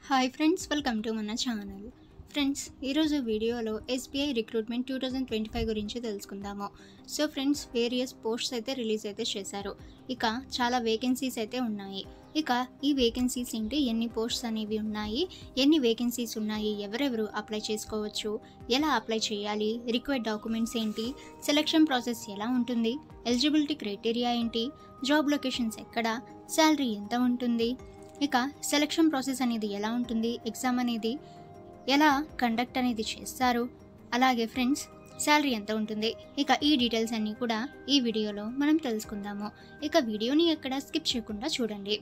Hi friends, welcome to మన channel. Friends, ఈరోజు వీడియోలో ఎస్బీఐ రిక్రూట్మెంట్ 2025 గురించి తెలుసుకుందాము. సో ఫ్రెండ్స్, వేరియస్ పోస్ట్స్ అయితే రిలీజ్ అయితే చేశారు. ఇక చాలా వేకెన్సీస్ అయితే ఉన్నాయి. ఇక ఈ వేకెన్సీస్ ఏంటి, ఎన్ని పోస్ట్స్ అనేవి ఉన్నాయి, ఎన్ని వేకెన్సీస్ ఉన్నాయి, ఎవరెవరు అప్లై చేసుకోవచ్చు, ఎలా అప్లై చేయాలి, రిక్వైర్డ్ డాక్యుమెంట్స్ ఏంటి, సెలక్షన్ ప్రాసెస్ ఎలా ఉంటుంది, ఎలిజిబిలిటీ క్రైటీరియా ఏంటి, జాబ్ లొకేషన్స్ ఎక్కడ, శాలరీ ఎంత ఉంటుంది, ఇక సెలక్షన్ ప్రాసెస్ అనేది ఎలా ఉంటుంది, ఎగ్జామ్ అనేది ఎలా కండక్ట్ అనేది చేస్తారు, అలాగే ఫ్రెండ్స్ శాలరీ ఎంత ఉంటుంది, ఇక ఈ డీటెయిల్స్ అన్నీ కూడా ఈ వీడియోలో మనం తెలుసుకుందాము. ఇక వీడియోని ఎక్కడ స్కిప్ చేయకుండా చూడండి.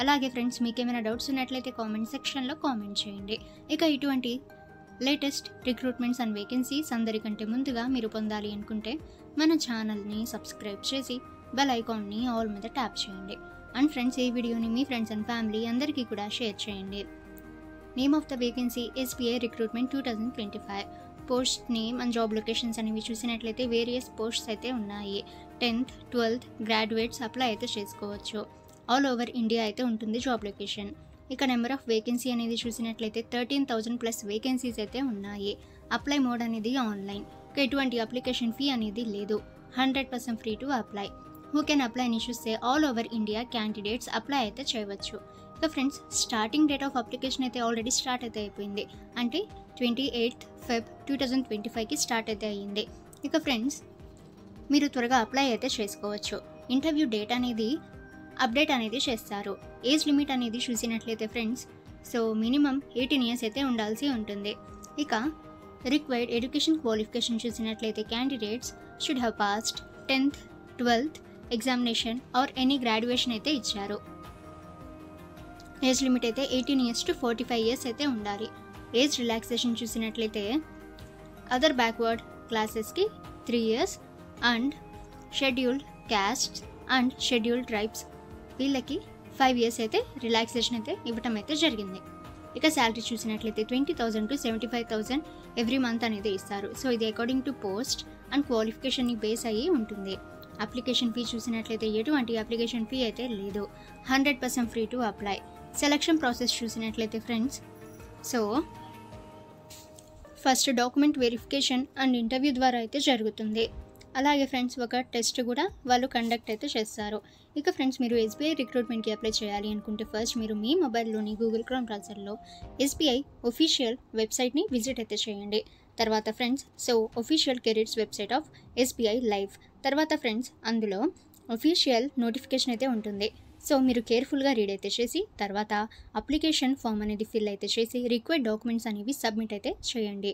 అలాగే ఫ్రెండ్స్, మీకు ఏమైనా డౌట్స్ ఉన్నట్లయితే కామెంట్ సెక్షన్లో కామెంట్ చేయండి. ఇక ఇటువంటి లేటెస్ట్ రిక్రూట్మెంట్స్ అండ్ వేకెన్సీస్ అందరికంటే ముందుగా మీరు పొందాలి అనుకుంటే మన ఛానల్ని సబ్స్క్రైబ్ చేసి బెల్ ఐకాన్ని ఆల్ మీద ట్యాప్ చేయండి. అండ్ ఫ్రెండ్స్, ఈ వీడియోని మీ ఫ్రెండ్స్ అండ్ ఫ్యామిలీ అందరికీ కూడా షేర్ చేయండి. Name of the vacancy SBI recruitment 2025. Post name and job locations అనేవి చూసినట్లయితే వేరియస్ పోస్ట్స్ అయితే ఉన్నాయి. 10th, 12th గ్రాడ్యుయేట్స్ అప్లై అయితే చేసుకోవచ్చు. ఆల్ ఓవర్ ఇండియా అయితే ఉంటుంది జాబ్ లొకేషన్. ఇక నెంబర్ ఆఫ్ వేకెన్సీ అనేది చూసినట్లయితే 13,000+ వేకెన్సీస్ అయితే ఉన్నాయి. అప్లై మోడ్ అనేది ఆన్లైన్. ఇక ఎటువంటి అప్లికేషన్ ఫీ అనేది లేదు. 100% free to apply. Who can apply అని చూస్తే all over India candidates apply అయితే చేయవచ్చు. ఇక friends, starting date of application అయితే ఆల్రెడీ స్టార్ట్ అయితే అయిపోయింది. అంటే 28th Feb 2025కి స్టార్ట్ అయితే అయ్యింది. ఇక ఫ్రెండ్స్, మీరు త్వరగా అప్లై అయితే చేసుకోవచ్చు. ఇంటర్వ్యూ డేట్ అనేది అప్డేట్ అనేది చేస్తారు. ఏజ్ లిమిట్ అనేది చూసినట్లయితే ఫ్రెండ్స్, సో మినిమం 18 years అయితే ఉండాల్సి ఉంటుంది. ఇక రిక్వైర్డ్ ఎడ్యుకేషన్ క్వాలిఫికేషన్ చూసినట్లయితే candidates should have passed 10th, 12th examination or any graduation అయితే ఇచ్చారు. ఏజ్ లిమిట్ అయితే 18 years to 45 years అయితే ఉండాలి. ఏజ్ రిలాక్సేషన్ చూసినట్లయితే అదర్ బ్యాక్వర్డ్ క్లాసెస్కి 3 years and scheduled castes and scheduled tribes వీళ్ళకి 5 years అయితే రిలాక్సేషన్ అయితే ఇవ్వటం అయితే జరిగింది. ఇక శాలరీ చూసినట్లయితే 20,000 to 75,000 ఎవ్రీ మంత్ అనేది ఇస్తారు. సో ఇది అకార్డింగ్ టు పోస్ట్ అండ్ క్వాలిఫికేషన్ని బేస్ అయ్యి ఉంటుంది. అప్లికేషన్ ఫీ చూసినట్లయితే ఎటువంటి అప్లికేషన్ ఫీ అయితే లేదు. 100% free to apply. Selection process చూసినట్లయితే friends, so first document verification and interview ద్వారా అయితే జరుగుతుంది. అలాగే ఫ్రెండ్స్, ఒక టెస్ట్ కూడా వాళ్ళు కండక్ట్ అయితే చేస్తారు. ఇక ఫ్రెండ్స్, మీరు ఎస్బీఐ రిక్రూట్మెంట్కి అప్లై చేయాలి అనుకుంటే ఫస్ట్ మీరు మీ మొబైల్లోని గూగుల్ క్రోమ్ బ్రౌజర్లో ఎస్బీఐ ఒఫీషియల్ వెబ్సైట్ని విజిట్ అయితే చేయండి. తర్వాత friends, so official careers website of SBI live. తర్వాత ఫ్రెండ్స్, అందులో ఒఫీషియల్ నోటిఫికేషన్ అయితే ఉంటుంది. సో మీరు కేర్ఫుల్గా రీడ్ అయితే చేసి తర్వాత అప్లికేషన్ ఫామ్ అనేది ఫిల్ అయితే చేసి రిక్వైర్డ్ డాక్యుమెంట్స్ అనేవి సబ్మిట్ అయితే చేయండి.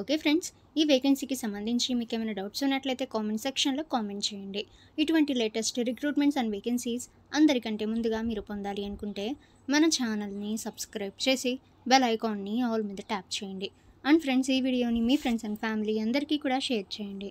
ఓకే ఫ్రెండ్స్, ఈ వేకెన్సీకి సంబంధించి మీకు ఏమైనా డౌట్స్ ఉన్నట్లయితే కామెంట్ సెక్షన్లో కామెంట్ చేయండి. ఇటువంటి లేటెస్ట్ రిక్రూట్మెంట్స్ అండ్ వేకెన్సీస్ అందరికంటే ముందుగా మీరు పొందాలి అనుకుంటే మన ఛానల్ని సబ్స్క్రైబ్ చేసి బెల్ ఐకాన్ని ఆల్ మీద ట్యాప్ చేయండి. అండ్ ఫ్రెండ్స్, ఈ వీడియోని మీ ఫ్రెండ్స్ అండ్ ఫ్యామిలీ అందరికీ కూడా షేర్ చేయండి.